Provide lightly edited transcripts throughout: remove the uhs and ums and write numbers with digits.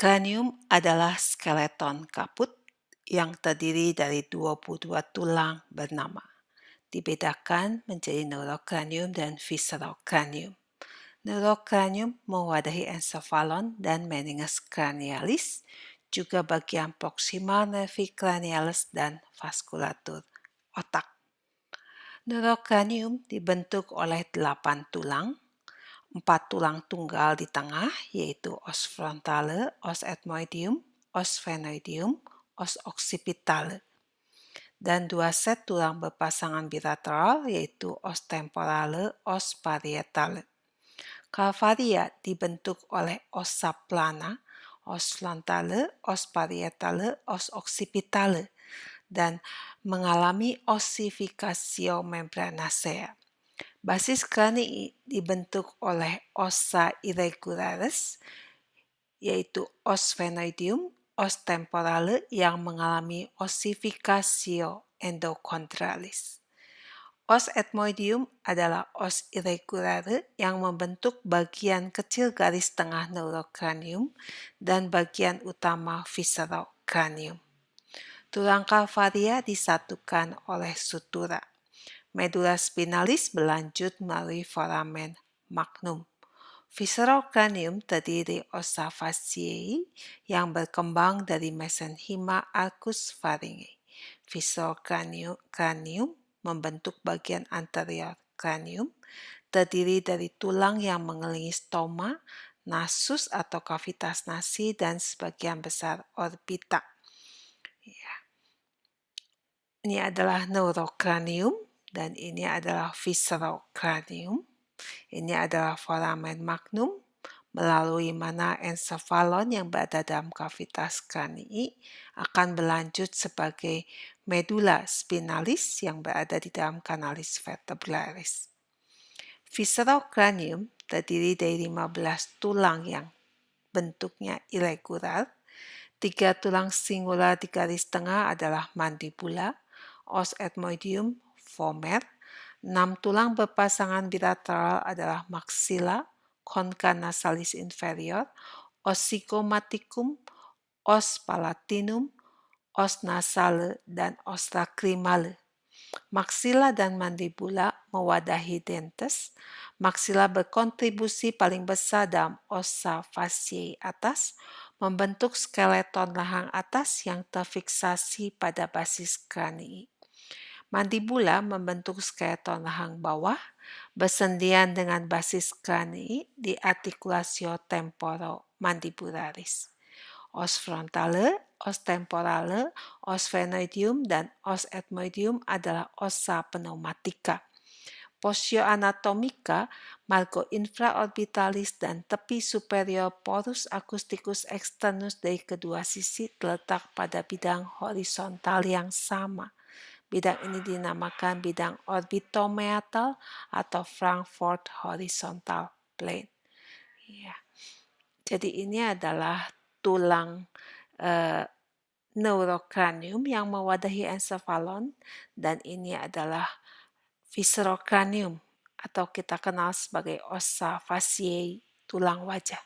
Kranium adalah skeleton kaput yang terdiri dari 22 tulang bernama. Dibedakan menjadi neurokranium dan viscerokranium. Neurokranium mewadahi encephalon dan meninges cranialis, juga bagian proximal nervi cranialis dan vaskulatur otak. Neurokranium dibentuk oleh 8 tulang, 4 tulang tunggal di tengah, yaitu os frontale, os ethmoideum, os sphenoideum, os occipitale, dan 2 set tulang berpasangan bilateral, yaitu os temporale, os parietale. Calvaria dibentuk oleh ossa plana, os frontale, os parietale, os occipitale, dan mengalami ossificatio membranacea. Basis kranii dibentuk oleh ossa irregularis, yaitu os sphenoideum, os temporale yang mengalami ossificatio endochondralis. Os ethmoideum adalah os irregulare yang membentuk bagian kecil garis tengah neurokranium dan bagian utama viscerokranium. Tulang calvaria disatukan oleh sutura. Medula spinalis berlanjut melalui foramen magnum. Viscerokranium terdiri ossa fasciae yang berkembang dari mesenhyma arcus pharyngeal. Viscerokranium membentuk bagian anterior kranium, terdiri dari tulang yang mengelilingi stoma, nasus atau kavitas nasi, dan sebagian besar orbita. Ini adalah neurokranium dan ini adalah viscerokranium. Ini adalah foramen magnum, melalui mana encephalon yang berada dalam kavitas kranii akan berlanjut sebagai medula spinalis yang berada di dalam kanalis vertebralis. Viscerokranium terdiri dari 15 tulang yang bentuknya irregular. 3 tulang singular di garis tengah adalah mandibula, os ethmoideum, vomer. 6 tulang berpasangan bilateral adalah maxilla, concha nasalis inferior, os zygomaticum, os palatinum, os nasale, dan os lacrimale. Maxilla dan mandibula mewadahi dentes. Maxilla berkontribusi paling besar dalam ossa fasciae atas, membentuk skeleton rahang atas yang terfiksasi pada basis kranii. Mandibula membentuk skeleton rahang bawah, bersendian dengan basis kranii di articulatio temporomandibularis. Os frontale, os temporale, os sphenoideum, dan os ethmoideum adalah ossa pneumatica. Posio anatomica, margo infraorbitalis dan tepi superior porus acousticus externus dari kedua sisi terletak pada bidang horizontal yang sama. Bidang ini dinamakan bidang orbitomeatal atau Frankfurt horizontal plane. Ya. Jadi ini adalah tulang neurokranium yang mewadahi encephalon, dan ini adalah viscerokranium atau kita kenal sebagai ossa fasciae, tulang wajah.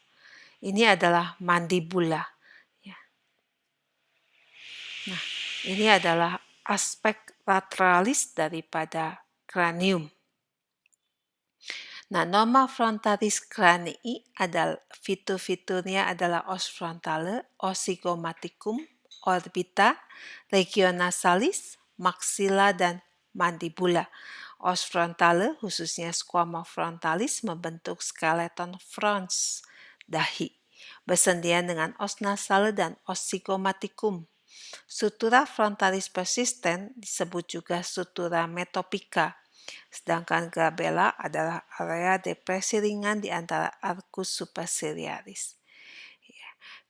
Ini adalah mandibula. Ya. Nah, ini adalah aspek lateralis daripada kranium. Nah, norma frontalis cranii adalah fitur-fiturnya adalah os frontale, os zygomaticum, orbita, region nasalis, maxilla, dan mandibula. Os frontale, khususnya squama frontalis, membentuk skeleton frons, dahi, bersendian dengan os nasale dan os zygomaticum. Sutura frontalis persisten disebut juga sutura metopika, sedangkan glabella adalah area depresi ringan di antara arcus superciliaris.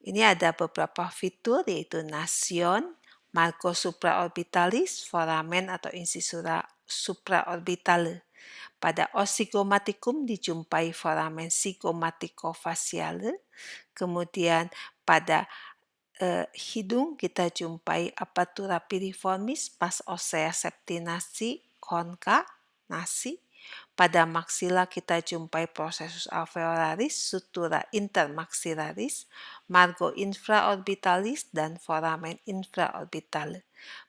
Ini ada beberapa fitur, yaitu nasion, margo supraorbitalis, foramen atau incisura supraorbitale. Pada os zygomaticum dijumpai foramen zygomaticofaciale, kemudian pada hidung kita jumpai apertura piriformis, pas osea septinasi, concha nasi. Pada maksila kita jumpai processus alveolaris, sutura intermaxillaris, margo infraorbitalis, dan foramen infraorbitale.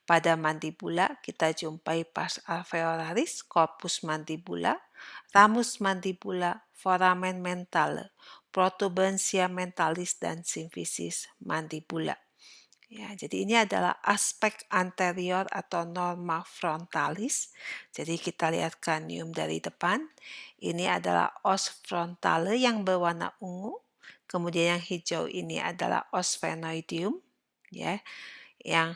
Pada mandibula kita jumpai pars alveolaris, corpus mandibula, ramus mandibula, foramen mentale, protuberantia mentalis, dan symphysis mandibula. Ya, jadi ini adalah aspek anterior atau norma frontalis. Jadi kita lihat cranium dari depan. Ini adalah os frontale yang berwarna ungu. Kemudian yang hijau ini adalah os sphenoideum. Ya, yang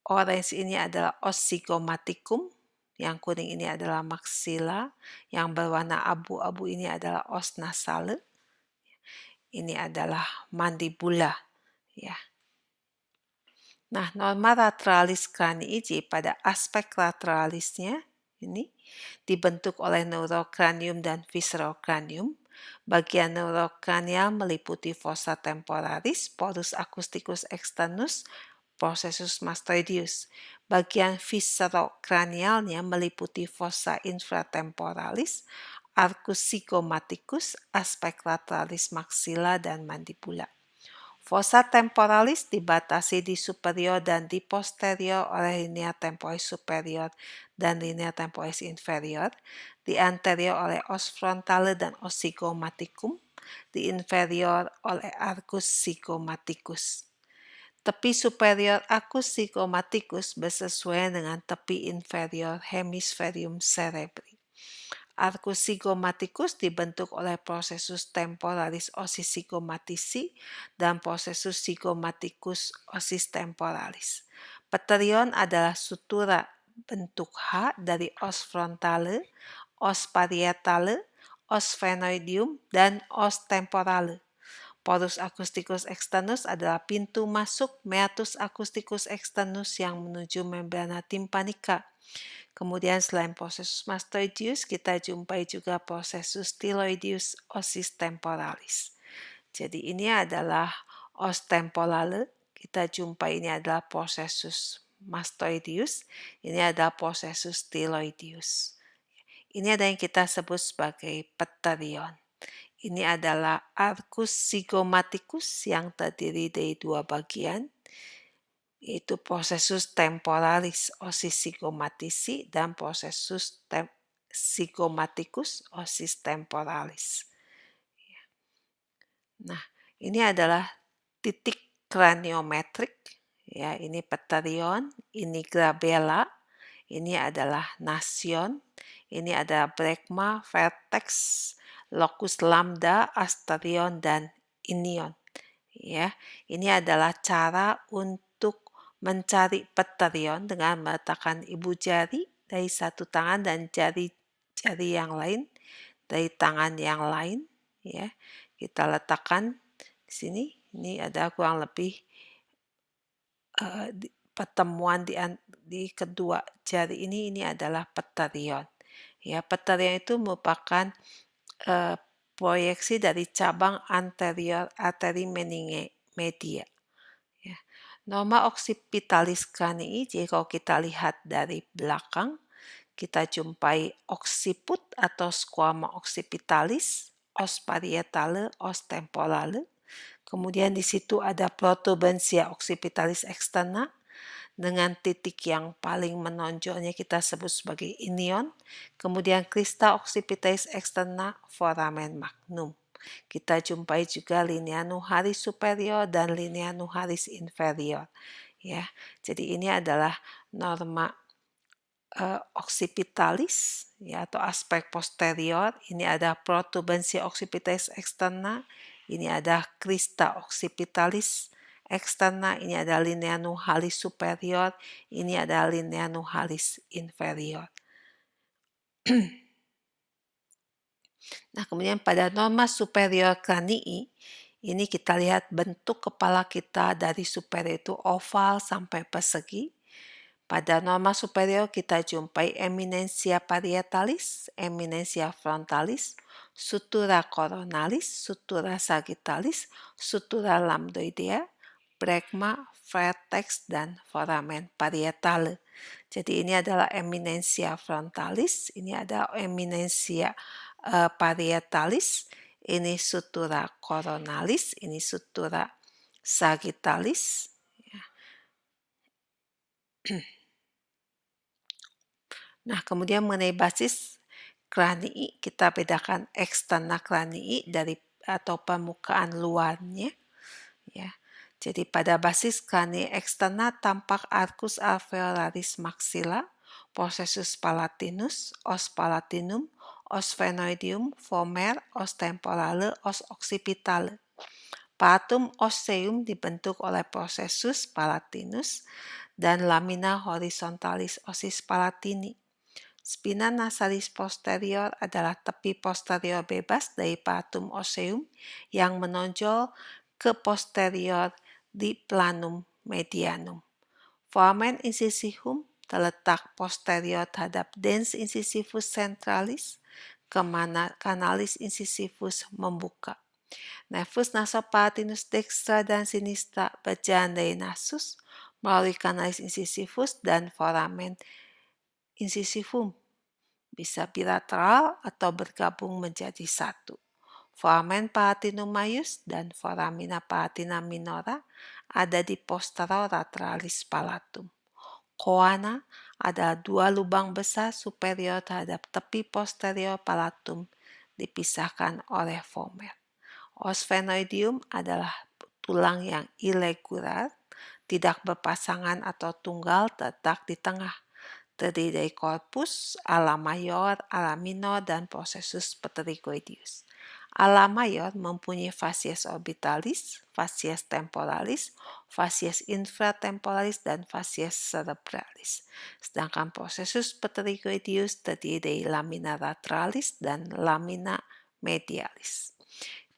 orange ini adalah os zygomaticum. Yang kuning ini adalah maxilla. Yang berwarna abu-abu ini adalah os nasale. Ini adalah mandibula. Ya. Nah, norma lateralis cranii pada aspek lateralisnya ini dibentuk oleh neurocranium dan viscerocranium. Bagian neurocranial meliputi fossa temporalis, porus acousticus externus, processus mastoideus. Bagian viscerocranialnya meliputi fossa infratemporalis, arcus zygomaticus, aspek lateralis maxilla, dan mandibula. Fossa temporalis dibatasi di superior dan di posterior oleh linea temporis superior dan linea temporis inferior, di anterior oleh os frontale dan os zygomaticum, di inferior oleh arcus zygomaticus. Tepi superior arcus zygomaticus bersesuaian dengan tepi inferior hemisferium cerebri. Arcus zygomaticus dibentuk oleh processus temporalis ossis zygomatici dan processus zygomaticus ossis temporalis. Pterion adalah sutura bentuk H dari os frontale, os parietale, os sphenoideum, dan os temporale. Porus acousticus externus adalah pintu masuk meatus acousticus externus yang menuju membrana tympanica. Kemudian selain processus mastoideus, kita jumpai juga processus styloideus ossis temporalis. Jadi ini adalah os temporale, kita jumpai ini adalah processus mastoideus, ini adalah processus styloideus. Ini ada yang kita sebut sebagai pterion. Ini adalah arcus zygomaticus yang terdiri dari dua bagian, yaitu processus temporalis ossis zygomatici dan processus zygomaticus ossis temporalis. Nah, ini adalah titik kraniometrik, ya, ini pterion, ini glabella, ini adalah nasion, ini adalah brekma, vertex, locus lambda, asterion, dan inion. Ya, ini adalah cara untuk mencari pterion dengan meletakkan ibu jari dari satu tangan dan jari-jari yang lain dari tangan yang lain. Ya, kita letakkan di sini. Ini ada kurang lebih pertemuan di kedua jari ini adalah pterion. Ya, pterion itu merupakan proyeksi dari cabang anterior arteri meninge media. Ya. Norma occipitalis cranii, jadi kalau kita lihat dari belakang, kita jumpai occiput atau squama occipitalis, os parietale, os temporale. Kemudian di situ ada protuberantia occipitalis externa, dengan titik yang paling menonjolnya kita sebut sebagai inion, kemudian crista occipitalis externa, foramen magnum. Kita jumpai juga linea nucharis superior dan linea nucharis inferior. Ya, jadi ini adalah norma occipitalis, ya, atau aspek posterior. Ini ada protuberantia occipitalis externa, ini ada crista occipitalis externa, ini ada linea nucharis superior, ini ada linea nucharis inferior. Nah, kemudian pada norma superior cranii, ini kita lihat bentuk kepala kita dari superior itu oval sampai persegi. Pada norma superior kita jumpai eminentia parietalis, eminentia frontalis, sutura coronalis, sutura sagittalis, sutura lambdoidea, brekma, vertex, dan foramen parietale. Jadi ini adalah eminensia frontalis, ini ada eminensia parietalis, ini sutura coronalis, ini sutura sagittalis. Nah, kemudian mengenai basis kranii, kita bedakan eksternal kranii dari atau permukaan luarnya. Ya. Jadi pada basis kranii eksternal tampak arcus alveolaris maxilla, processus palatinus, os palatinum, os sphenoideum, vomer, os temporale, os occipitale. Palatum osseum dibentuk oleh processus palatinus dan lamina horizontalis osis palatini. Spina nasalis posterior adalah tepi posterior bebas dari palatum osseum yang menonjol ke posterior di planum medianum. Foramen incisivum terletak posterior terhadap dens incisivus centralis, kemana canalis incisivus membuka. Nervus nasopalatinus dextra dan sinistra berjalan dari nasus melalui canalis incisivus dan foramen incisivum. Bisa bilateral atau bergabung menjadi satu. Foramen palatinum majus dan foramina palatina minora ada di posterolaterales palatum. Coana adalah dua lubang besar superior terhadap tepi posterior palatum dipisahkan oleh vomer. Os sphenoideum adalah tulang yang irregular, tidak berpasangan atau tunggal, terletak di tengah, terdiri dari corpus, ala mayor, ala minor, dan processus pterygoideus. Ala mayor mempunyai facies orbitalis, facies temporalis, facies infratemporalis, dan facies cerebralis. Sedangkan processus pterygoideus terdiri dari lamina lateralis dan lamina medialis.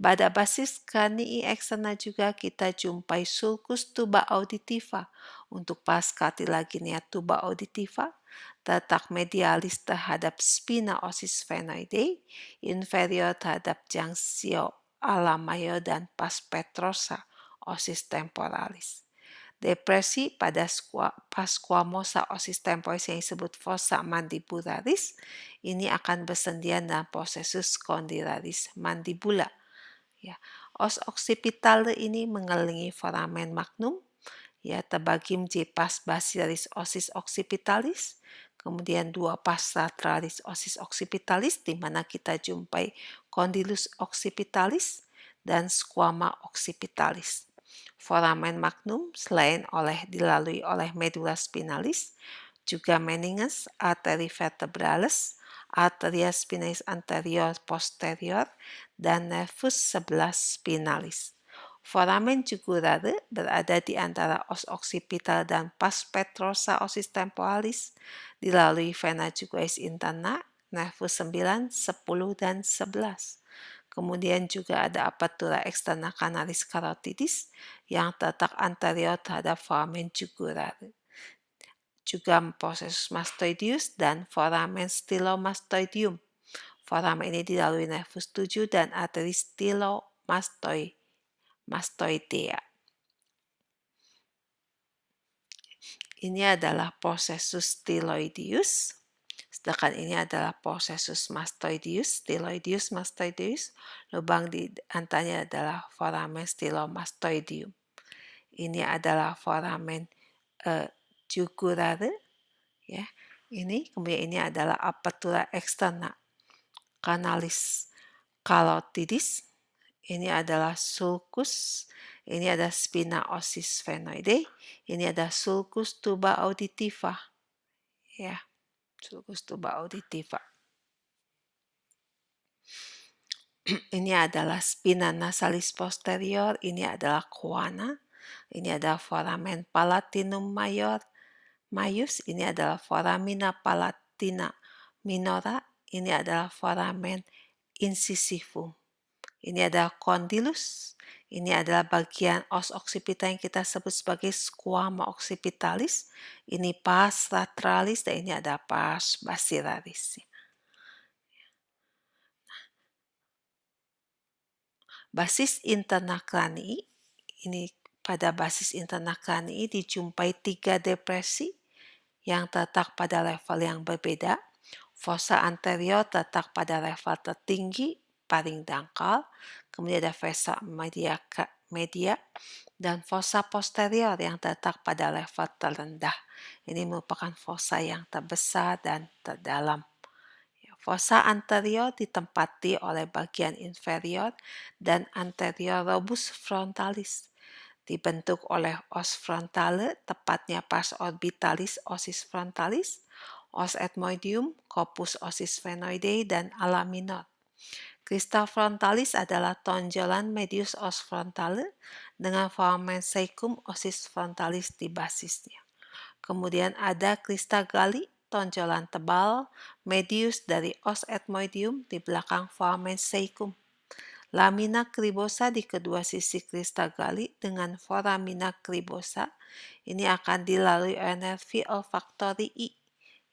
Pada basis kranii eksternal juga kita jumpai sulcus tuba auditiva. Untuk pars cartilaginea tuba auditiva terletak medialis terhadap spina osis sphenoideae, inferior terhadap junctio ala mayor dan pars petrosa osis temporalis. Depresi pada pars squamosa osis temporis yang disebut fossa mandibularis ini akan bersendian dalam processus condylaris mandibula. Ya, os occipitale ini mengelilingi foramen magnum, ya terbagi menjadi pars basilaris osis occipitalis, kemudian dua pars lateralis osis occipitalis di mana kita jumpai condylus occipitalis dan squama occipitalis. Foramen magnum selain dilalui oleh medulla spinalis, juga meninges, arteri vertebralis, arteria spinalis anterior posterior, dan nervus 11 spinalis. Foramen jugulare berada di antara os occipital dan pars petrosa osis temporalis, dilalui vena jugularis interna, nervus 9, 10, dan 11. Kemudian juga ada apertura externa canalis carotidis yang terletak anterior terhadap foramen jugulare. Juga processus mastoideus dan foramen stylomastoideum. Foramen ini dilalui nervus 7 dan arteri stylomastoidea. Ini adalah processus styloideus. Sedangkan ini adalah processus mastoideus, styloideus, mastoideus. Lubang di antaranya adalah foramen stylomastoideum. Ini adalah foramen jugulare, ya. Kemudian ini adalah apertura externa canalis carotidis. Ini adalah sulcus, ini ada spina osis sphenoideae, ini ada sulcus tuba auditiva. Ya, sulcus tuba auditiva. Ini adalah spina nasalis posterior, ini adalah coana, ini adalah foramen palatinum majus, ini adalah foramina palatina minora, ini adalah foramen incisivum. Ini adalah condylus, ini adalah bagian os occipita yang kita sebut sebagai squama occipitalis, ini pars lateralis, dan ini ada pars basilaris. Basis interna kranii, ini pada basis interna kranii dijumpai 3 depresi, yang terletak pada level yang berbeda. Fossa anterior terletak pada level tertinggi, paling dangkal. Kemudian ada fossa media dan fossa posterior yang terletak pada level terendah. Ini merupakan fossa yang terbesar dan terdalam. Fossa anterior ditempati oleh bagian inferior dan anterior lobus frontalis. Dibentuk oleh os frontale, tepatnya pars orbitalis osis frontalis, os ethmoideum, corpus osis sphenoideae, dan ala minor. Crista frontalis adalah tonjolan medius os frontale dengan foramen cecum osis frontalis di basisnya. Kemudian ada crista galli, tonjolan tebal medius dari os ethmoideum di belakang foramen cecum. Lamina cribosa di kedua sisi crista galli dengan foramina cribosa ini akan dilalui oleh nervi olfactorii,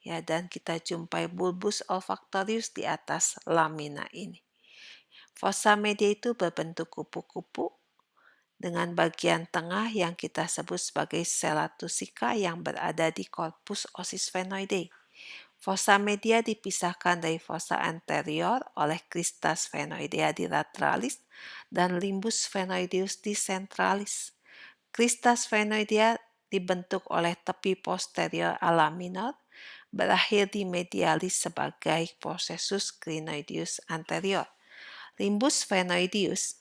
ya, dan kita jumpai bulbus olfactorius di atas lamina ini. Fossa media itu berbentuk kupu-kupu dengan bagian tengah yang kita sebut sebagai sella tussica yang berada di corpus osis sphenoideae. Fossa media dipisahkan dari fossa anterior oleh crista sphenoidea di lateralis dan limbus sphenoideus di centralis. Crista sphenoidea dibentuk oleh tepi posterior ala minor, berakhir di medialis sebagai processus crinoideus anterior. Limbus sphenoideus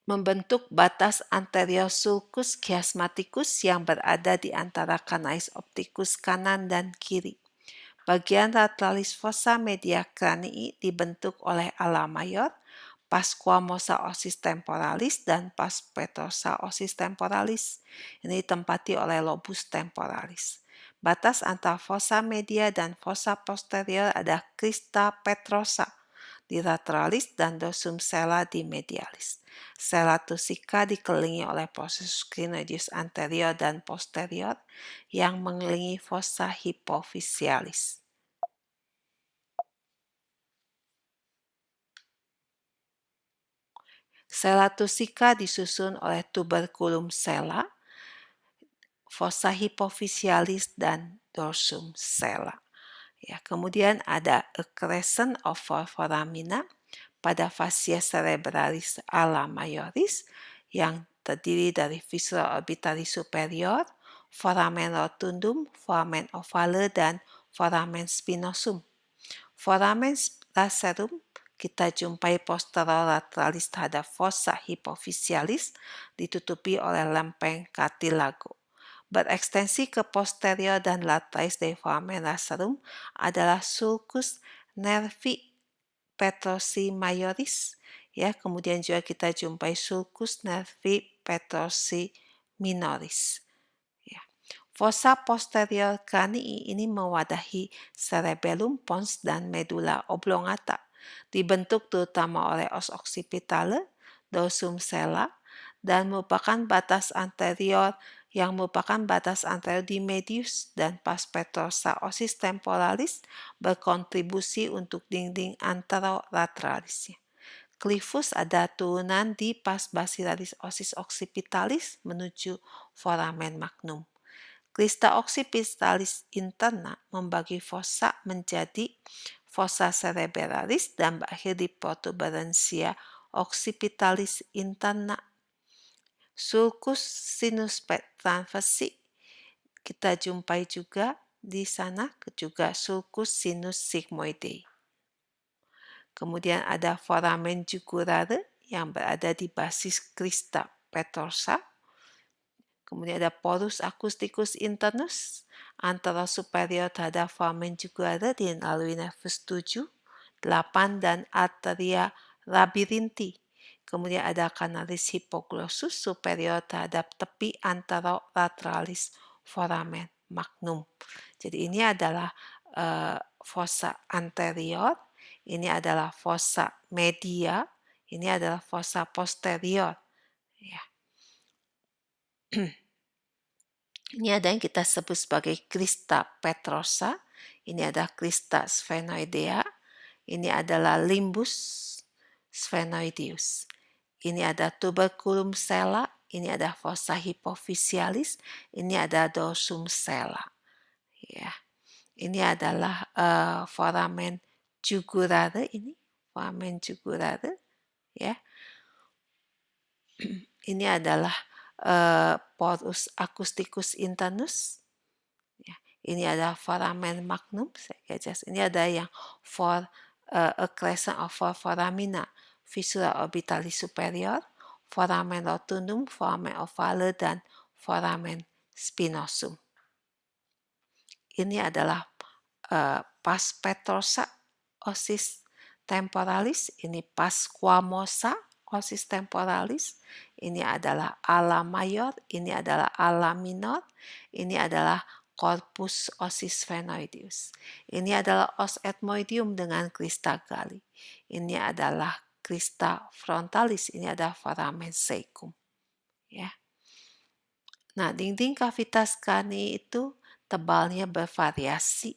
membentuk batas anterior sulcus chiasmaticus yang berada di antara canais opticus kanan dan kiri. Bagian lateralis fossa media cranii dibentuk oleh ala mayor, pars squamosa osis temporalis, dan pars petrosa osis temporalis. Ini ditempati oleh lobus temporalis. Batas antara fossa media dan fossa posterior ada crista petrosa di lateralis dan dorsum sella di medialis. Sella tussica dikelilingi oleh processus crinoideus anterior dan posterior yang mengelilingi fossa hypophysealis. Sella tussica disusun oleh tuberculum sella, fossa hypophysealis, dan dorsum sella. Ya, kemudian ada a crescent of foramina pada fascia cerebralis ala majoris yang terdiri dari viscera orbitalis superior, foramen rotundum, foramen ovale, dan foramen spinosum. Foramen lacerum kita jumpai posterolaterales terhadap fossa hypophysealis ditutupi oleh lempeng cartilago. Berekstensi ke posterior dan lateralis dari foramen lacerum adalah sulcus nervi petrosi majoris, ya. Kemudian juga kita jumpai sulcus nervi petrosi minoris. Ya. Fossa posterior cranii ini mewadahi cerebellum pons dan medulla oblongata, dibentuk terutama oleh os occipitale, dorsum sella, dan merupakan batas anterior di medius dan pars petrosa osis temporalis berkontribusi untuk dinding anterolateralis. Clivus ada turunan di pars basilaris osis occipitalis menuju foramen magnum. Crista occipitalis interna membagi fossa menjadi fossa cerebralis dan berakhir di protuberansia occipitalis interna. Sulcus sinus transversi kita jumpai juga di sana, juga sulcus sinus sigmoideae. Kemudian ada foramen jugulare yang berada di basis crista petrosa. Kemudian ada porus acousticus internus antara superior terhadap foramen jugulare dilalui nervus 7, 8, dan arteria labyrinthi. Kemudian ada canalis hypoglossus superior terhadap tepi anterolateralis foramen magnum. Jadi ini adalah fossa anterior, ini adalah fossa media, ini adalah fossa posterior. Ya. Ini ada yang kita sebut sebagai crista petrosa, ini ada crista sphenoidea, ini adalah limbus sphenoideus. Ini ada tuberculum sella, ini ada fossa hypophysalis, ini ada dorsum sella. Ya, ini adalah foramen jugulare ini, foramen jugulare, ya. Ini adalah porus acousticus internus. Ya, ini ada foramen magnum, ini ada yang a crescent of four foramina, fissura orbitalis superior, foramen rotundum, foramen ovale, dan foramen spinosum. Ini adalah pars petrosa osis temporalis, ini pars squamosa osis temporalis, ini adalah ala mayor, ini adalah ala minor, ini adalah corpus osis sphenoideus. Ini adalah os ethmoideum dengan crista galli. Ini adalah crista frontalis, ini adalah foramen cecum. Ya. Nah, dinding kavitas krani itu tebalnya bervariasi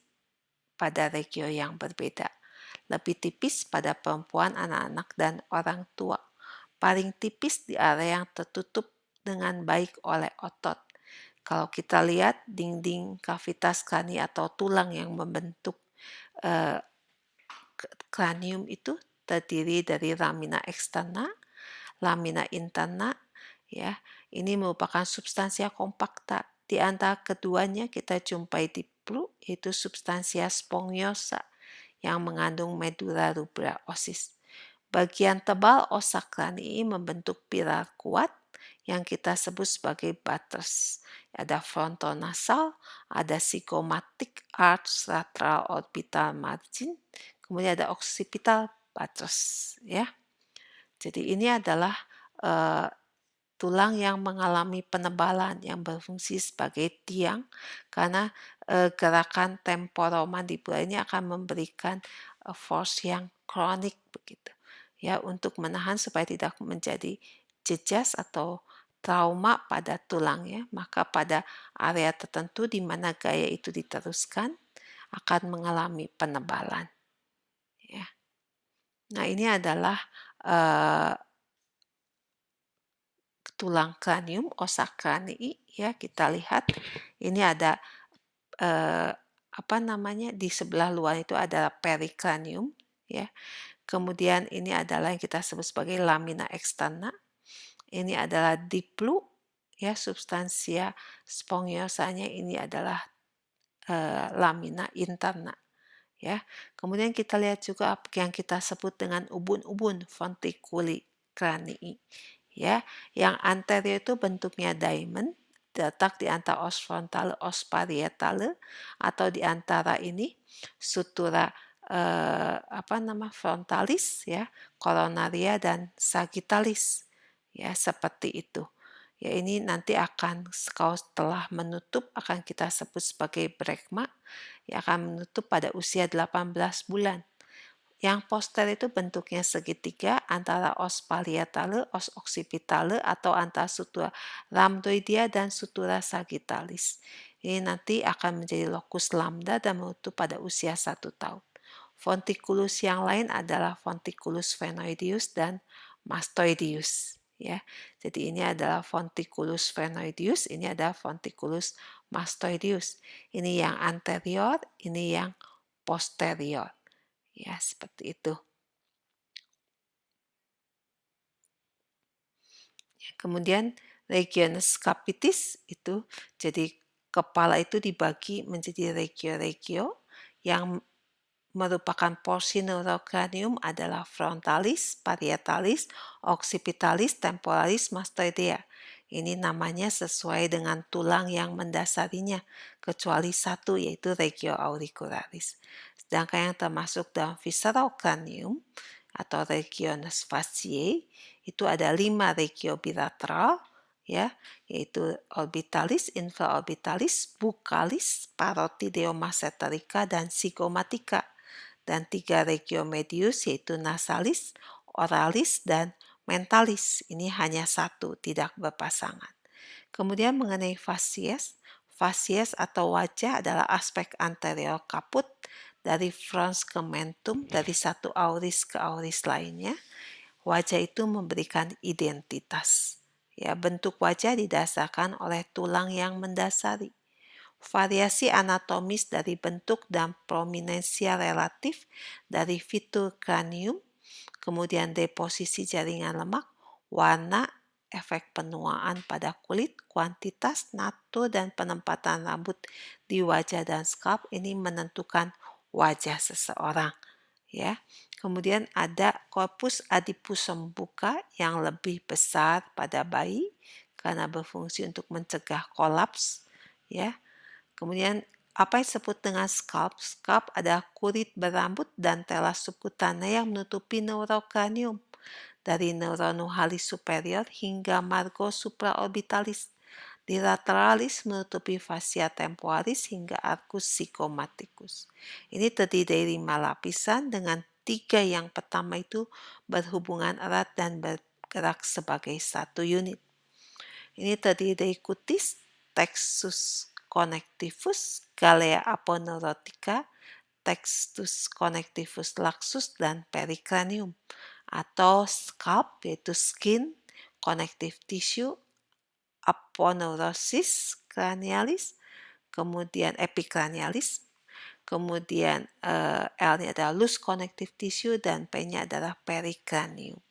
pada regio yang berbeda. Lebih tipis pada perempuan, anak-anak, dan orang tua. Paling tipis di area yang tertutup dengan baik oleh otot. Kalau kita lihat dinding kavitas krani atau tulang yang membentuk kranium itu terdiri dari lamina externa, lamina interna, ya. Ini merupakan substansia kompakta. Di antara keduanya kita jumpai diplu, yaitu substansia spongiosa yang mengandung medulla rubra osis. Bagian tebal osa krani membentuk pilar kuat yang kita sebut sebagai butters. Ada frontonasal, ada zygomatic arch lateral orbital margin, kemudian ada occipital butters, ya. Jadi ini adalah tulang yang mengalami penebalan yang berfungsi sebagai tiang karena gerakan temporomandibular ini akan memberikan force yang kronik begitu, ya, untuk menahan supaya tidak menjadi jejas atau trauma pada tulang, ya. Maka pada area tertentu di mana gaya itu diteruskan akan mengalami penebalan, ya. Nah, ini adalah tulang kranium, osa kranii, ya. Kita lihat ini ada di sebelah luar itu adalah perikranium, ya. Kemudian ini adalah yang kita sebut sebagai lamina externa. Ini adalah diplu, ya, substansia spongiosanya ini adalah lamina interna, ya. Kemudian kita lihat juga apa yang kita sebut dengan ubun-ubun ventriculi cranii, ya. Yang anterior itu bentuknya diamond, terletak di antara os frontale, os parietale, atau di antara ini sutura frontalis, ya, coronaria, dan sagittalis, ya, seperti itu. Ya, ini nanti akan kalau setelah menutup akan kita sebut sebagai brekma, yang akan menutup pada usia 18 bulan. Yang poster itu bentuknya segitiga antara os parietale, os occipitale, atau antara sutura rhamdoidea dan sutura sagittalis. Ini nanti akan menjadi locus lambda dan menutup pada usia 1 tahun. Ventriculus yang lain adalah ventriculus sphenoideus dan mastoideus, ya. Jadi ini adalah ventriculus sphenoideus, ini adalah ventriculus mastoideus. Ini yang anterior, ini yang posterior. Ya, seperti itu. Kemudian regions capitis itu, jadi kepala itu dibagi menjadi regio-regio yang merupakan porsi neurocranium adalah frontalis, parietalis, occipitalis, temporalis, mastoidea. Ini namanya sesuai dengan tulang yang mendasarinya, kecuali satu, yaitu regio auricularis. Sedangkan yang termasuk dalam visceral cranium atau regions fasciae itu ada 5 regio bilateral, ya, yaitu orbitalis, infraorbitalis, buccalis, parotideomasseterica, dan zygomatica. Dan 3 regio medius yaitu nasalis, oralis, dan mentalis. Ini hanya satu, tidak berpasangan. Kemudian mengenai facies atau wajah adalah aspek anterior kaput dari frons ke mentum, dari satu auris ke auris lainnya. wajah itu memberikan identitas. Ya, bentuk wajah didasarkan oleh tulang yang mendasari. Variasi anatomis dari bentuk dan prominensia relatif dari fitur kranium, kemudian deposisi jaringan lemak, warna, efek penuaan pada kulit, kuantitas, natur, dan penempatan rambut di wajah dan scalp ini menentukan wajah seseorang. Ya, kemudian ada corpus adipusum bucca yang lebih besar pada bayi karena berfungsi untuk mencegah kolaps. Ya, kemudian apa yang disebut dengan scalp? Scalp adalah kulit berambut dan tela subkutanea yang menutupi neurokranium dari neuronuchalis superior hingga margo supraorbitalis. Di lateralis menutupi fascia temporalis hingga arcus zygomatikus. Ini terdiri dari 5 lapisan dengan 3 yang pertama itu berhubungan erat dan bergerak sebagai satu unit. Ini terdiri dari kutis, textus connectivus, galea aponeurotica, textus connectivus laxus, dan perikranium. Atau scalp, yaitu skin, connective tissue, aponeurosis cranialis, kemudian epicranialis, kemudian L-nya adalah loose connective tissue, dan P-nya adalah perikranium.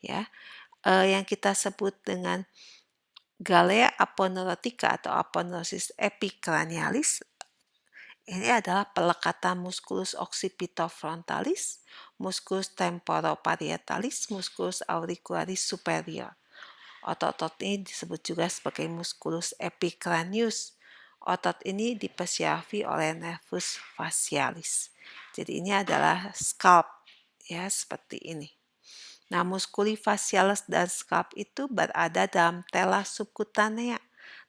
Ya, yang kita sebut dengan galea aponeurotica atau aponeurosis epicranialis ini adalah pelekatan musculus occipitofrontalis, musculus temporoparietalis, musculus auricularis superior. Otot-otot ini disebut juga sebagai musculus epicranius. Otot ini dipersiafi oleh nervus facialis. Jadi ini adalah scalp, ya seperti ini. Nah, musculi facialis dan scalp itu berada dalam tela subcutanea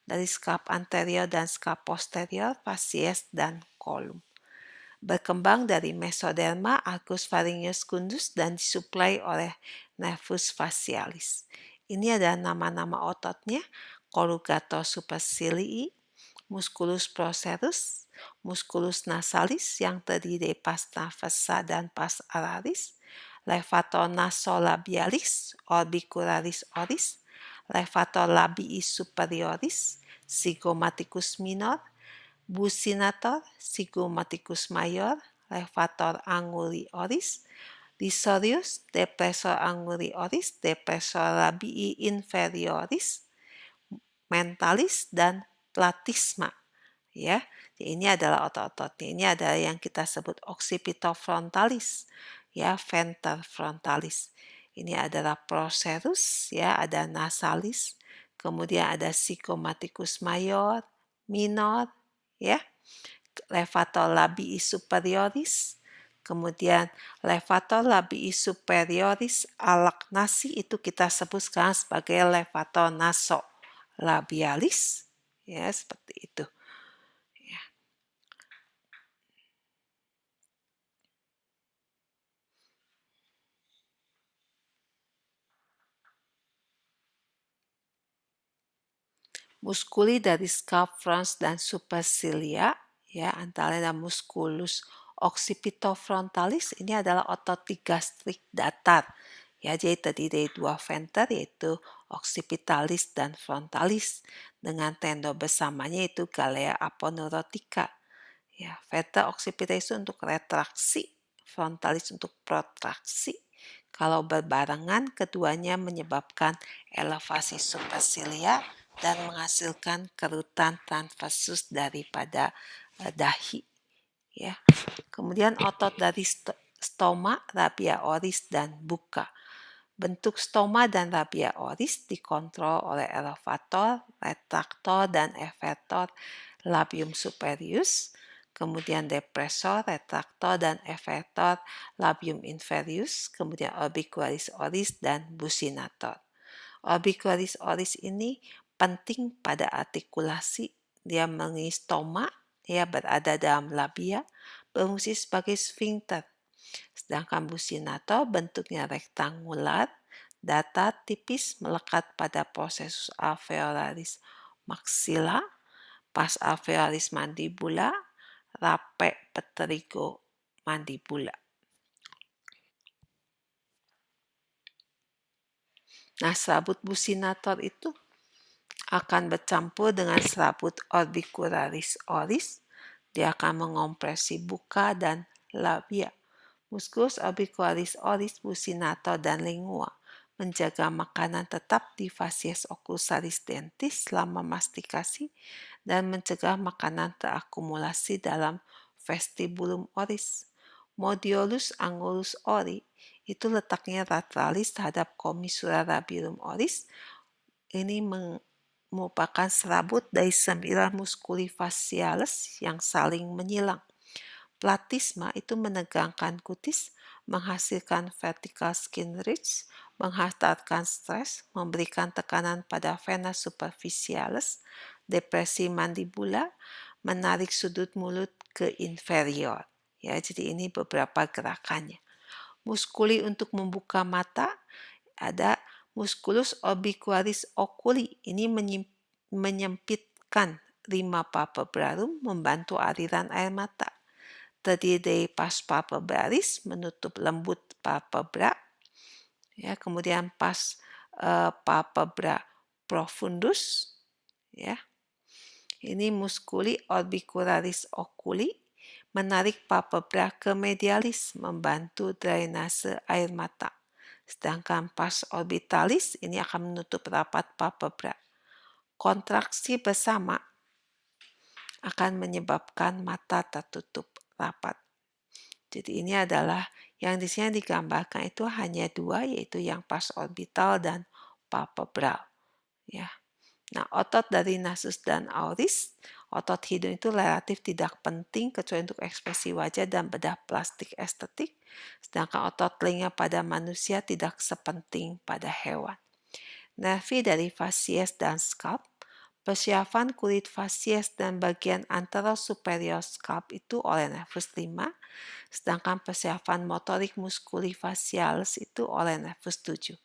dari scalp anterior dan scalp posterior, facies dan column. Berkembang dari mesoderma, arcus pharyngeus fundus dan disuplai oleh nervus facialis. Ini adalah nama-nama ototnya: corrugator supercilii, musculus procerus, musculus nasalis yang terdiri dari pars versa dan pars alaris, levator nasolabialis, orbicularis oris, levator labii superioris, zygomaticus minor, buccinator, zygomaticus major, levator anguli oris, risorius, depressor anguli oris, depressor labii inferioris, mentalis, dan platisma. Ya, ini adalah otot-ototnya. Ini adalah yang kita sebut occipitofrontalis, ya, venter frontalis. Ini adalah procerus, ya, ada nasalis, kemudian ada zygomaticus major, minor, ya, levator labii superioris, kemudian levator labii superioris alagnasi itu kita sebut sekarang sebagai levator nasolabialis, ya, seperti itu. Muskuli dari scalp frons dan supercilia, ya, antara lain musculus occipitofrontalis, ini adalah otot digastrik datar. Ya, jadi terdiri dari 2 venter yaitu occipitalis dan frontalis dengan tendon bersamanya yaitu galea aponeurotica. Ya, venter occipitalis untuk retraksi, frontalis untuk protraksi. Kalau berbarengan keduanya menyebabkan elevasi supercilia dan menghasilkan kerutan transversus daripada dahi. Ya. Kemudian otot dari stoma, rabia oris, dan buka. Bentuk stoma dan rabia oris dikontrol oleh elevator, retraktor, dan evertor labium superius, kemudian depressor, retraktor, dan evertor labium inferius, kemudian orbicularis oris, dan buccinator. Orbicularis oris ini penting pada artikulasi. Dia mengenai stoma, dia berada dalam labia, berfungsi sebagai sphincter. Sedangkan buccinator bentuknya rektangular, datar, tipis, melekat pada processus alveolaris maxilla, pars alveolaris mandibula, rape pterygo mandibula. Nah, serabut businator itu akan bercampur dengan serabut orbicularis oris. Dia akan mengompresi buka dan labia. Musculus orbicularis oris, businator, dan lingua menjaga makanan tetap di facies occlusalis dentis selama mastikasi dan mencegah makanan terakumulasi dalam vestibulum oris. Modiolus angulus ori itu letaknya lateralis terhadap commissura labirum oris. Ini merupakan serabut dari 9 musculi facialis yang saling menyilang. Platisma itu menegangkan kutis, menghasilkan vertical skin ridge, menghantarkan stres, memberikan tekanan pada vena superficialis, depresi mandibula, menarik sudut mulut ke inferior. Ya, jadi ini beberapa gerakannya. Muskuli untuk membuka mata ada musculus orbicularis oculi. Ini menyempitkan rima palpebrarum, membantu aliran air mata. Terdiri dari pars palpebralis, menutup lembut palpebra, ya, kemudian pars palpebra profundus, ya. Ini musculi orbicularis oculi, menarik palpebra ke medialis, membantu drainase air mata. Sedangkan pars orbitalis ini akan menutup rapat palpebra. Kontraksi bersama akan menyebabkan mata tertutup rapat. Jadi ini adalah yang di sini digambarkan itu hanya dua, yaitu yang pars orbital dan palpebral. Ya. Nah, otot dari nasus dan auris, otot hidung itu relatif tidak penting kecuali untuk ekspresi wajah dan bedah plastik estetik, sedangkan otot telinga pada manusia tidak sepenting pada hewan. Nervi dari facies dan scalp, persiapan kulit facies dan bagian antara superior scalp itu oleh nervus 5, sedangkan persiapan motorik muskuli facialis itu oleh nervus 7.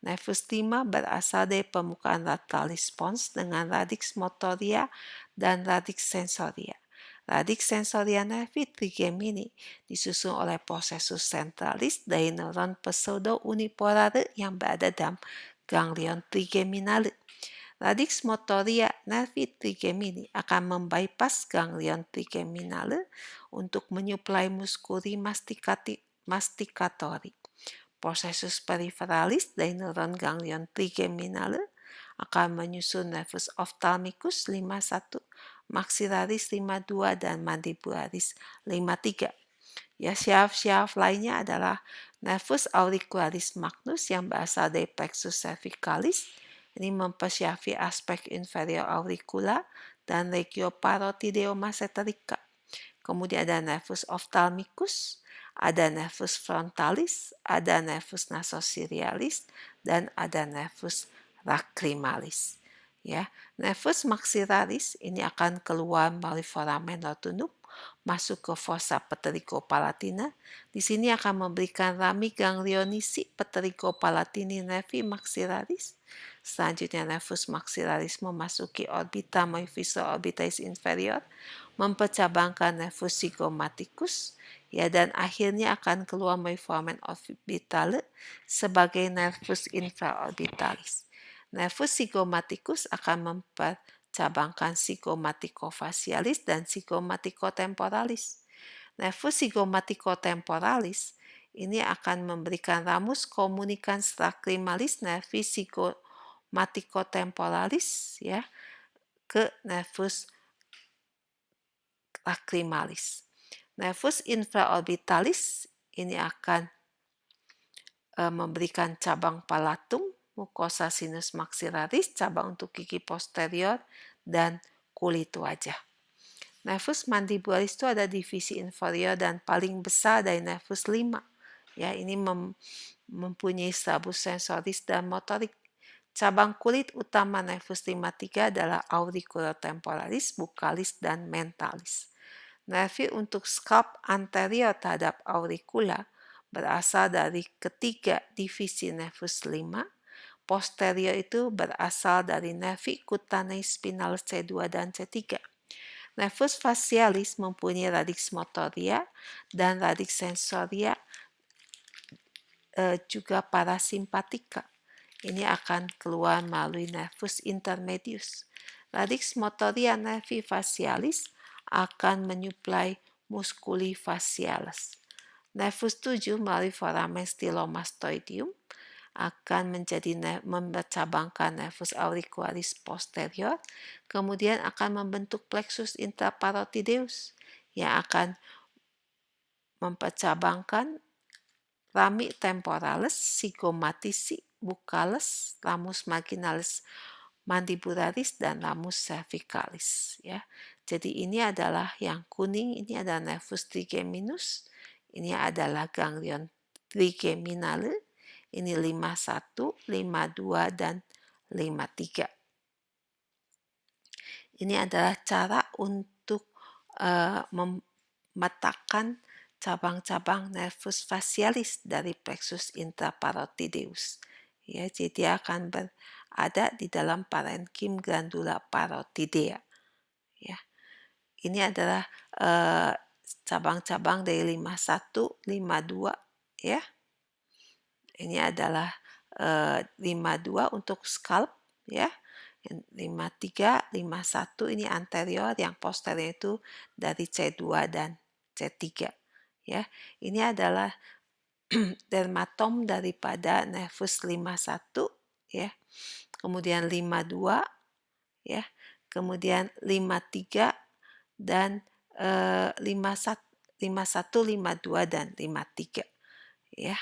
Nervus 5 berasal dari permukaan lateralis pons dengan radix motoria dan radix sensoria. Radix sensoria nervi trigemini disusun oleh processus centralis dari neuron pseudo unipolare yang berada dalam ganglion trigeminale. Radix motoria nervi trigemini akan membypass ganglion trigeminale untuk menyuplai muskuli mastikatori. Processus periperalis dari neuron ganglion trigeminale akan menyusun nervus ophthalmicus 51, maxillaris 52, dan mandibularis 53. Ya, syaraf-syaraf lainnya adalah nervus auricularis magnus yang berasal dari plexus cervicalis. Ini mempersiapi aspek inferior auricula dan regioparotideoma ceterica. Kemudian ada nervus ophthalmicus, ada nervus frontalis, ada nervus nasosiliaris, dan ada nervus lacrimalis. Ya, nervus maxillaris ini akan keluar melalui foramen rotundum, masuk ke fossa ptericopalatina. Di sini akan memberikan rami ganglionisi ptericopalatini nervi maxillaris. Selanjutnya nervus maxillaris memasuki orbita myofascial orbitalis inferior, mempercabangkan nervus zygomaticus, ya, dan akhirnya akan keluar melalui foramen orbitale sebagai nervus infraorbitalis. Nervus zygomaticus akan mempercabangkan zygomaticofacialis dan zygomaticotemporalis. Nervus zygomaticotemporalis ini akan memberikan ramus communicans lacrimalis nervi zygomaticotemporalis, ya, ke nervus lacrimalis. Nervus infraorbitalis ini akan memberikan cabang palatum, mucosa sinus maxillaris, cabang untuk gigi posterior, dan kulit wajah. Nervus mandibularis itu ada divisi inferior dan paling besar dari nervus 5. Ya, ini mempunyai strabus sensoris dan motorik. Cabang kulit utama nervus 53 adalah auriculotemporalis, buccalis, dan mentalis. Nervi untuk scalp anterior terhadap auricula berasal dari ketiga divisi nervus 5. Posterior itu berasal dari nervi cutaneae spinal C2 dan C3. Nervus facialis mempunyai radix motoria dan radix sensoria juga parasimpatika. ini akan keluar melalui nervus intermedius. Radix motoria nervi facialis akan menyuplai musculi facialis. Nervus 7 melalui foramen stylomastoideum akan membecabangkan nervus auricularis posterior, kemudian akan membentuk plexus intraparotideus yang akan mempercabangkan rami temporalis, zygomatici, buccalis, ramus marginalis mandibularis, dan ramus cervicalis. Ya. Jadi ini adalah yang kuning, ini adalah nervus trigeminus, ini adalah ganglion trigeminale, ini 51, 52, dan 53. Ini adalah cara untuk memetakan cabang-cabang nervus facialis dari plexus intraparotideus. Ya, jadi dia akan berada di dalam parenkim glandula parotidea. Ya. Ini adalah cabang-cabang dari 51, 52, ya. Ini adalah 52 untuk scalp, ya. 53, 51 ini anterior, yang posterior itu dari C2 dan C3. Ya, ini adalah dermatom daripada nervus 51, ya. Kemudian 52, ya. Kemudian 53 dan 51, 52 dan 53, ya.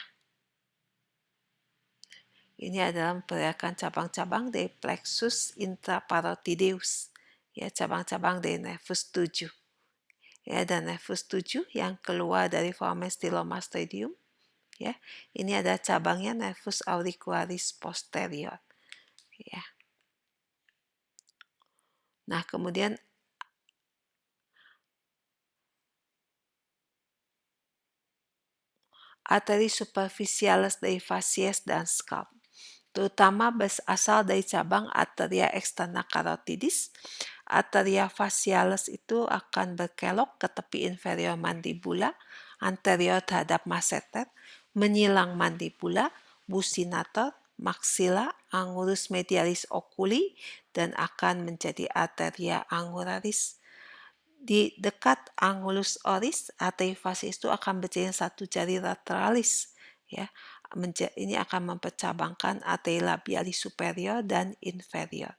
Ini adalah memperlihatkan cabang-cabang dari plexus intraparotideus, ya, cabang-cabang dari nervus 7. Ya, dan nervus 7 yang keluar dari foramen stylomastoideum, ya. Ini ada cabangnya nervus auricularis posterior, ya. Nah, kemudian arteri superficialis dari facies dan scalp, terutama berasal dari cabang arteria externa carotidis. Arteria facialis itu akan berkelok ke tepi inferior mandibula, anterior terhadap masseter, menyilang mandibula, buccinator, maxilla, angulus medialis oculi, dan akan menjadi arteria angularis. Di dekat angulus oris, arteri facialis itu akan berjalan satu jari lateralis, ya. Ini akan mempercabangkan arteri labialis superior dan inferior.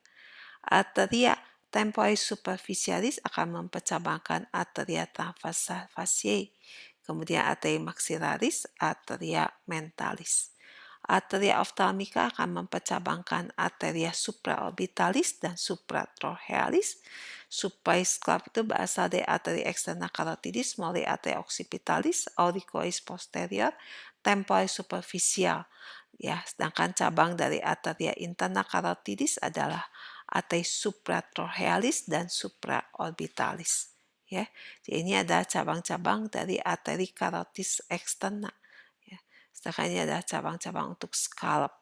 Arteria temporis superficialis akan mempercabangkan arteria transversa faciae. Kemudian arteri maxillaris, arteria mentalis. Arteria ophthalmica akan mempercabangkan arteria supraorbitalis dan supratrochealis. Supraisclap itu berasal dari arteri externa carotidis melalui arteri occipitalis, auriculoris posterior, temporis superficial. Ya, sedangkan cabang dari arteria interna carotidis adalah arteri supratrochealis dan supraorbitalis. Ya, jadi ini ada cabang-cabang dari arteri carotis eksterna. Ya, sedangkan ini adalah cabang-cabang untuk scalp.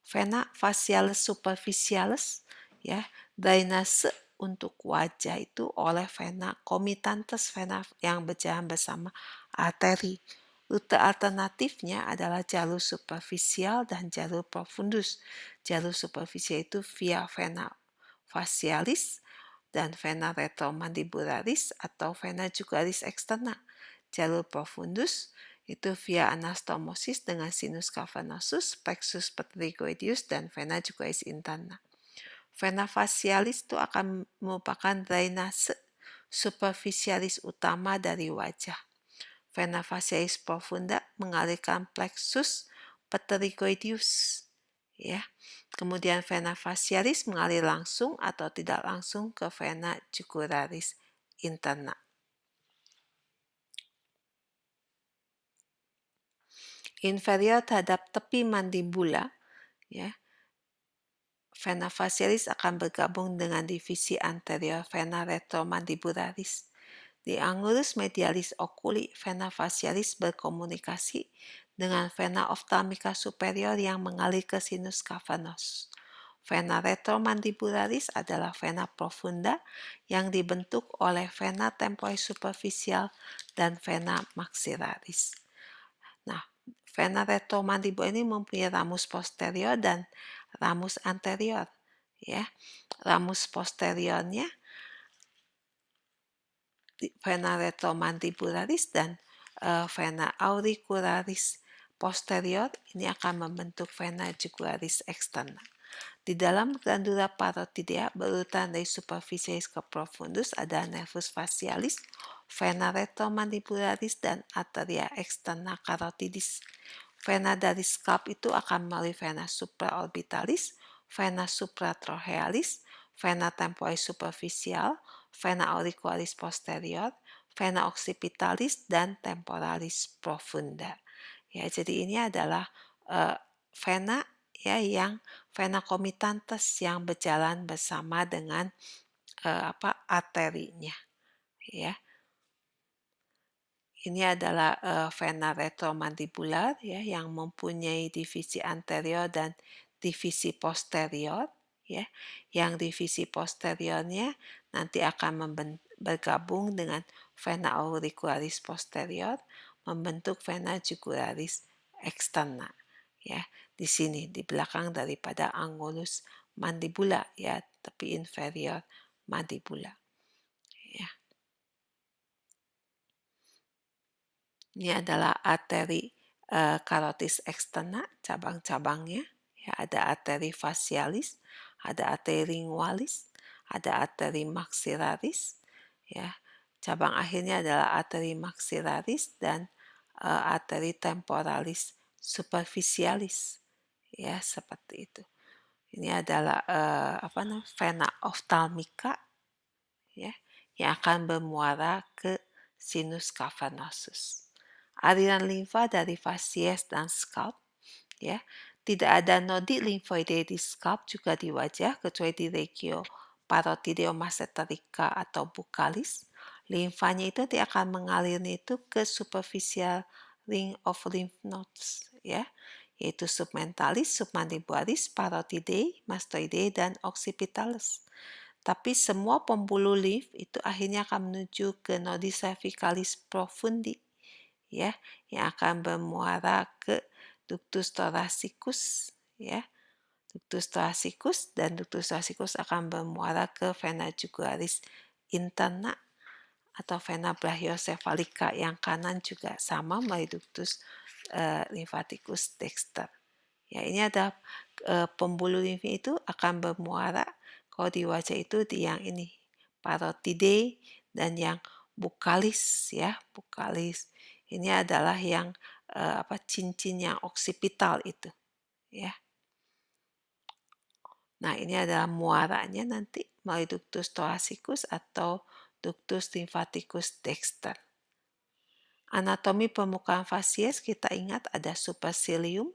Vena facialis superficialis, ya, drainase untuk wajah itu oleh vena comitantes, vena yang berjalan bersama arteri. Rute alternatifnya adalah jalur superficial dan jalur profundus. Jalur superficial itu via vena facialis dan vena retromandibularis atau vena jugularis externa. Jalur profundus itu via anastomosis dengan sinus cavernosus, plexus pterygoideus, dan vena jugularis interna. Vena facialis itu akan merupakan drainase superficialis utama dari wajah. Vena facialis profunda mengalirkan plexus pterygoideus, ya. Kemudian vena facialis mengalir langsung atau tidak langsung ke vena jugularis interna. Inferior terhadap tepi mandibula, ya, vena facialis akan bergabung dengan divisi anterior vena retromandibularis. Di angulus medialis oculi, vena facialis berkomunikasi dengan vena ophthalmica superior yang mengalir ke sinus cavernosus. Vena retromandibularis adalah vena profunda yang dibentuk oleh vena temporis superficial dan vena maxillaris. Nah, Vena retromandibula ini mempunyai ramus posterior dan ramus anterior, ya. Ramus posteriornya vena retromandibularis dan vena auricularis posterior ini akan membentuk vena jugularis externa. Di dalam glandula parotidea berurutan dari superficialis ke profundus ada nervus facialis, vena retromandibularis dan arteria externa carotidis. Vena dari scalp itu akan melalui vena supraorbitalis, vena supratrochealis, vena temporalis superficial, vena auricularis posterior, vena occipitalis dan temporalis profunda. Ya, jadi ini adalah vena ya yang vena comitantes yang berjalan bersama dengan arterinya, ya. Ini adalah vena retromandibular ya yang mempunyai divisi anterior dan divisi posterior, ya. Yang divisi posteriornya nanti akan bergabung dengan vena auricularis posterior membentuk vena jugularis externa, ya. Di sini di belakang daripada angulus mandibula, ya, tepi inferior mandibula, ya. Ini adalah arteri carotis externa, cabang-cabangnya. Ya, ada arteri facialis, ada arteri lingualis, ada arteri maxillaris. Ya, cabang akhirnya adalah arteri maxillaris dan arteri temporalis superficialis. Ya, seperti itu. Ini adalah vena ophthalmica, ya, yang akan bermuara ke sinus cavernosus. Aliran limfa dari facies dan scalp, ya. Tidak ada nodi limfoide di scalp juga di wajah kecuali di regio parotideomasseterica atau buccalis. Limfanya itu nanti akan mengalirnya itu ke superficial ring of lymph nodes, ya, yaitu submentalis, submandibularis, parotidei, mastoidei, dan occipitalis. Tapi semua pembuluh limf itu akhirnya akan menuju ke nodi cervicalis profundi, ya, yang akan bermuara ke ductus thoracicus, ya. Ductus thoracicus dan ductus thoracicus akan bermuara ke vena jugularis interna atau vena brachiocephalica yang kanan juga sama melalui ductus lymphaticus dexter. Ya, ini ada pembuluh limf itu akan bermuara kalau di wajah itu di yang ini parotidei dan yang buccalis, ya, buccalis. Ini adalah yang cincin yang oksipital itu, ya. Nah, ini adalah muaranya nanti melalui ductus thoracicus atau ductus lymphaticus dexter. Anatomi permukaan fasies kita ingat ada supercilium,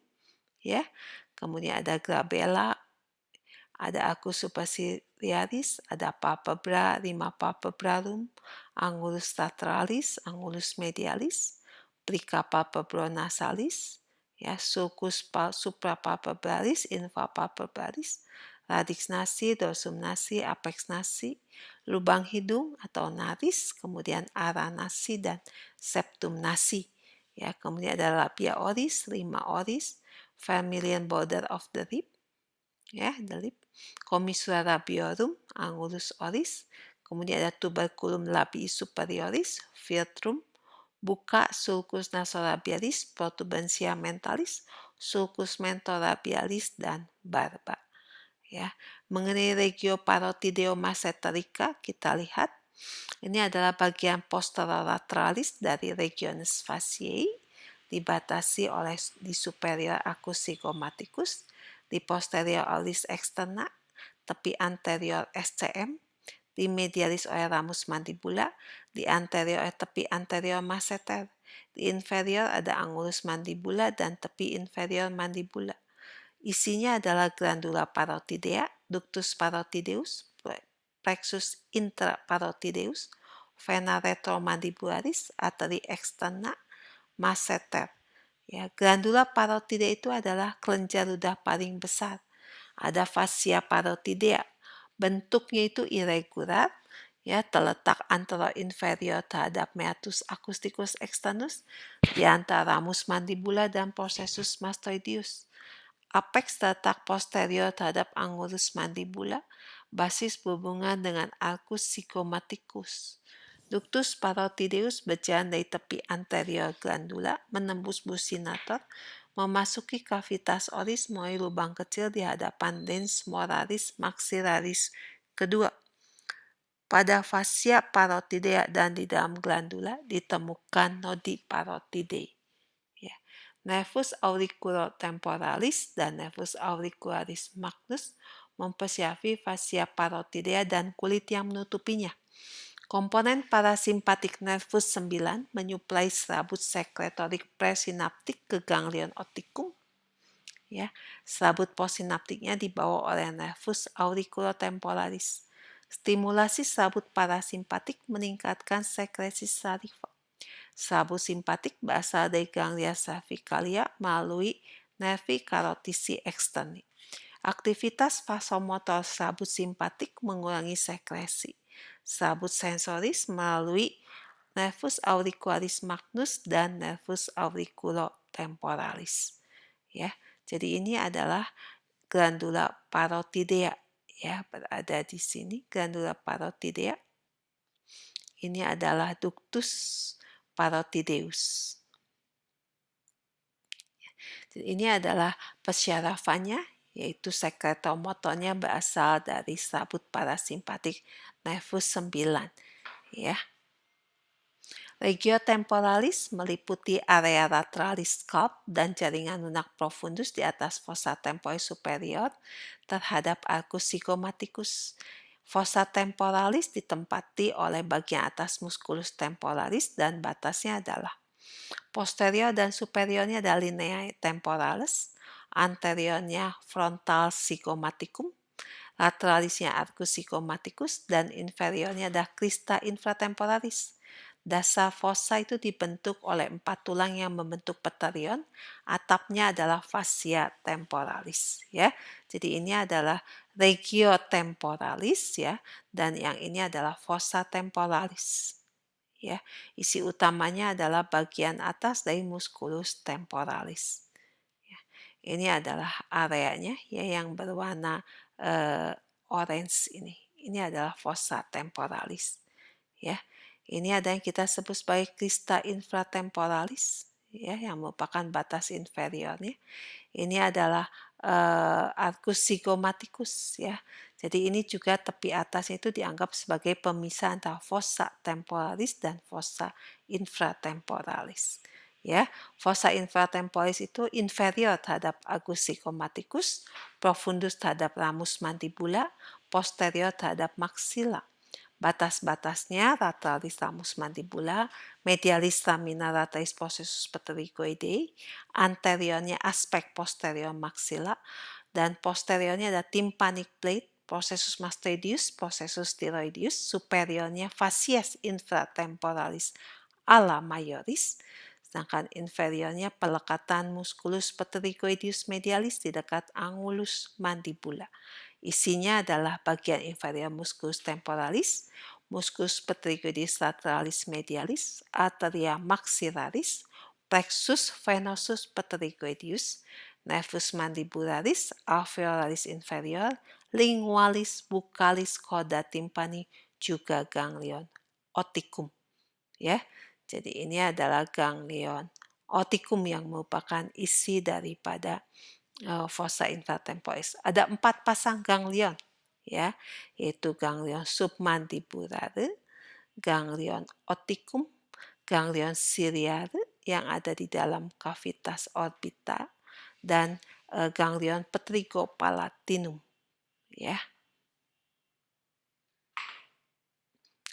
ya. Kemudian ada glabella, ada arcus superciliaris, ada palpebra, rima palpebrarum, angulus lateralis, angulus medialis, plica palpebronasalis, ya, sulcus suprapalpebralis, infrapalpebralis, radix nasi, dorsum nasi, apex nasi, lubang hidung atau naris, kemudian ara nasi dan septum nasi. Ya, kemudian ada labia oris, rima oris, vermilion border of the lip, ya, the lip, commissura labiorum, angulus oris, kemudian ada tuberculum labii superioris, filtrum, buka sulcus nasolabialis, protubensia mentalis, sulcus mentolabialis, dan barba. Ya, mengenai regio parotideomasseterica kita lihat ini adalah bagian posterolatralis dari regions fasciae dibatasi oleh di superior arcus zygomaticus, di posterior oris externa, tepi anterior SCM, di medialis oleh ramus mandibula, di anterior tepi anterior masseter, di inferior ada angulus mandibula dan tepi inferior mandibula. Isinya adalah glandula parotidea, ductus parotideus, plexus intraparotideus, vena retromandibularis, arteri externa, masseter. Ya, glandula parotidea itu adalah kelenjar ludah paling besar. Ada fascia parotidea. Bentuknya itu irregular, ya, terletak antara inferior terhadap meatus acousticus externus di antara ramus mandibula dan processus mastoideus. Apex terletak posterior terhadap angulus mandibula, basis berhubungan dengan arcus zygomatikus. Ductus parotideus berjalan dari tepi anterior glandula, menembus buccinator, memasuki cavitas oris melalui lubang kecil di hadapan dens moralis maxillaris kedua. Pada fascia parotidea dan di dalam glandula ditemukan nodi parotidei. Ya. Nervus auriculotemporalis dan nervus auricularis magnus mempersiapi fascia parotidea dan kulit yang menutupinya. Komponen parasimpatik nervus 9 menyuplai serabut sekretorik presinaptik ke ganglion optikum. Ya, serabut postsinaptiknya dibawa oleh nervus auriculotemporalis. Stimulasi serabut parasimpatik meningkatkan sekresi saliva. Serabut simpatik berasal dari ganglia cervicalia melalui nervi carotisi externi. Aktivitas vasomotor serabut simpatik mengurangi sekresi. Serabut sensoris melalui nervus auricularis magnus dan nervus auriculotemporalis. Ya, jadi ini adalah glandula parotidea, ya, berada di sini glandula parotidea. Ini adalah ductus parotideus. Ini adalah persyarafannya, yaitu sekretomotornya berasal dari serabut parasimpatik nervus 9. Ya. Regio temporalis meliputi area lateralis scalp dan jaringan lunak profundus di atas fossa temporis superior terhadap arcus zygomaticus. Fossa temporalis ditempati oleh bagian atas musculus temporalis dan batasnya adalah posterior dan superiornya adalah linea temporalis, anteriornya frontal zygomaticum, lateralisnya arcus zygomaticus, dan inferiornya adalah crista infratemporalis. Dasar fossa itu dibentuk oleh 4 tulang yang membentuk pterion, atapnya adalah fascia temporalis, ya. Jadi ini adalah regio temporalis, ya, dan yang ini adalah fossa temporalis. Ya, isi utamanya adalah bagian atas dari musculus temporalis. Ya, ini adalah areanya, ya, yang berwarna orange ini. Ini adalah fossa temporalis. Ya, ini ada yang kita sebut sebagai crista infratemporalis, ya, yang merupakan batas inferiornya. Ini adalah arcus zygomaticus, ya. Jadi ini juga tepi atasnya itu dianggap sebagai pemisah antara fossa temporalis dan fossa infratemporalis. Ya, fossa infratemporalis itu inferior terhadap arcus zygomaticus, profundus terhadap ramus mandibula, posterior terhadap maxilla. Batas-batasnya lateralis ramus mandibula, medialis lamina lateris processus pterygoidei, anteriornya aspek posterior maxilla, dan posteriornya ada tympanic plate, processus mastoideus, processus thyroideus, superiornya facies infratemporalis ala majoris, sedangkan inferiornya pelekatan musculus pterygoideus medialis di dekat angulus mandibula. Isinya adalah bagian inferior musculus temporalis, musculus pterygoideus lateralis medialis, arteria maxillaris, plexus venosus pterygoideus, nervus mandibularis, alveolaris inferior, lingualis, buccalis, chorda tympani, juga ganglion opticum. Ya, jadi ini adalah ganglion opticum yang merupakan isi daripada fossa infratemporis. Ada 4 pasang ganglion, ya, yaitu ganglion submandibulare, ganglion opticum, ganglion ciliare yang ada di dalam cavitas orbita, dan ganglion pterygopalatinum, ya.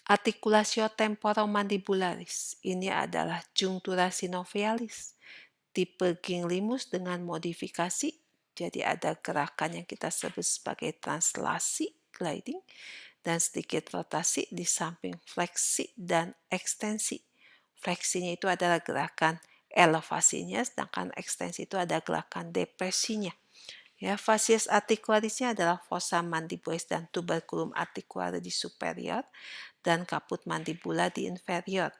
Articulatio temporomandibularis ini adalah junctura synovialis, tipe ginglimus dengan modifikasi, jadi ada gerakan yang kita sebut sebagai translasi, gliding, dan sedikit rotasi di samping fleksi dan ekstensi. Fleksinya itu adalah gerakan elevasinya, sedangkan ekstensi itu ada gerakan depresinya. Ya, facies articularisnya adalah fossa mandibulis dan tuberculum articulare di superior, dan kaput mandibula di inferior.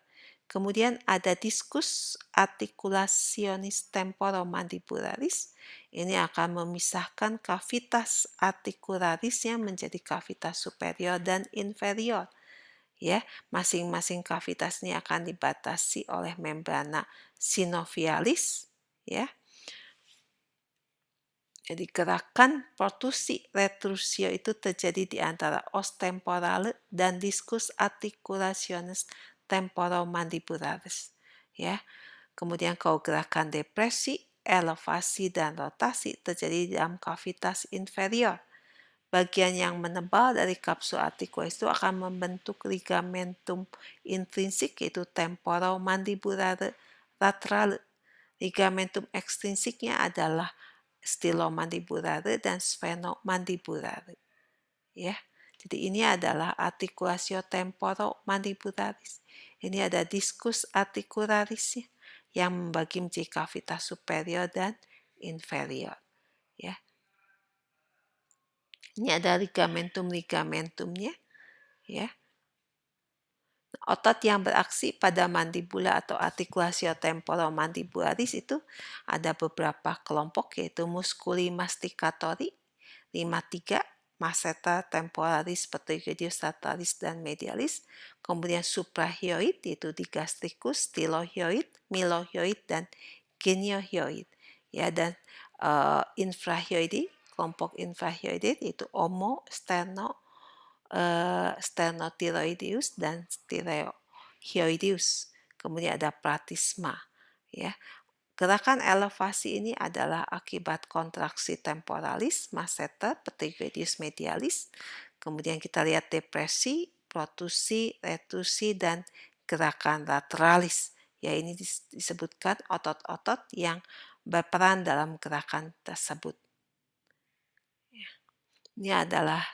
Kemudian ada diskus articulationis temporomandibularis. Ini akan memisahkan kavitas articularisnya menjadi kavitas superior dan inferior. Ya, masing-masing kavitas ini akan dibatasi oleh membrana sinovialis, ya. Jadi gerakan protusi retrusio itu terjadi di antara os temporale dan discus articulationis temporomandibularis. Ya. Kemudian kalau gerakan depresi, elevasi, dan rotasi terjadi di dalam kavitas inferior. Bagian yang menebal dari kapsul articularis itu akan membentuk ligamentum intrinsik yaitu temporomandibulare laterale. Ligamentum ekstrinsiknya adalah stylomandibulare dan sphenomandibular. Ya. Jadi ini adalah articulatio temporomandibularis. Ini ada discus articularisnya yang membagi menjadi kavitas superior dan inferior. Ya. Ini ada ligamentumnya. Ya. Otot yang beraksi pada mandibula atau articulatio temporomandibularis itu ada beberapa kelompok yaitu musculi masticatori, 53, masseter temporalis, pterygoideus latalis, dan medialis. Kemudian suprahyoid yaitu digastricus, stylohyoid, mylohyoid, dan geniohyoid. Ya, dan infrahyoide, kelompok infrahyoide yaitu omo, sternothyroideus dan thyrohyoideus. Kemudian ada platisma. Ya. Gerakan elevasi ini adalah akibat kontraksi temporalis, masseter, pterygoideus medialis. Kemudian kita lihat depresi, protusi, retrusi, dan gerakan lateralis. Ya, ini disebutkan otot-otot yang berperan dalam gerakan tersebut. Ini adalah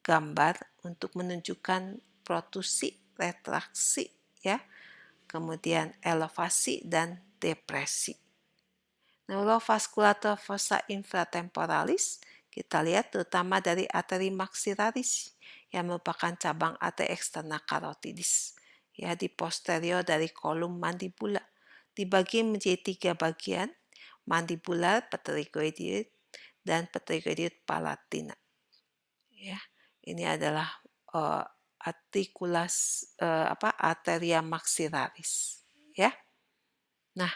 gambar untuk menunjukkan protusi, retraksi, ya, kemudian elevasi dan depresi. Neurovasculator fossa infratemporalis kita lihat terutama dari arteri maxillaris yang merupakan cabang arteri eksterna carotidis, ya, di posterior dari kolum mandibula. Dibagi menjadi 3 bagian, mandibular, pterygoideus, dan pterygoideus palatina. Ya, ini adalah arteria maxillaris, ya. Nah,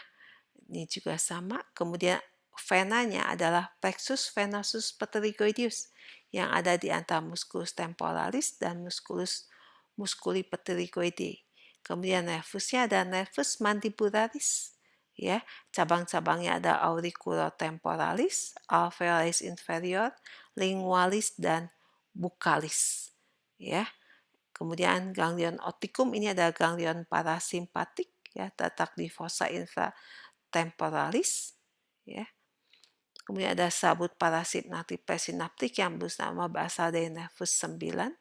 ini juga sama. Kemudian venanya adalah plexus venosus pterygoideus yang ada di antara musculus temporalis dan musculi pterygoideae. Kemudian nervusnya ada nervus mandibularis. Ya, cabang-cabangnya ada auriculotemporalis, alveolaris inferior, lingualis, dan buccalis. Ya. Kemudian ganglion opticum ini ada ganglion parasimpatik, ya, terletak di fossa infratemporalis. Ya. Kemudian ada sabut parasimpnatik presinaptik yang bersama berasal dari nervus 9.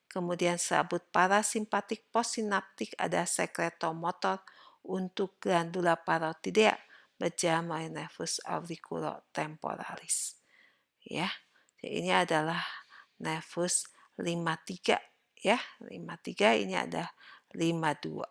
Kemudian sabut parasimpatik postsinaptik ada sekretomotor untuk glandula parotidea berjama nervus auriculotemporalis. Ya, ini adalah nervus 53, ya. 53 ini ada 52.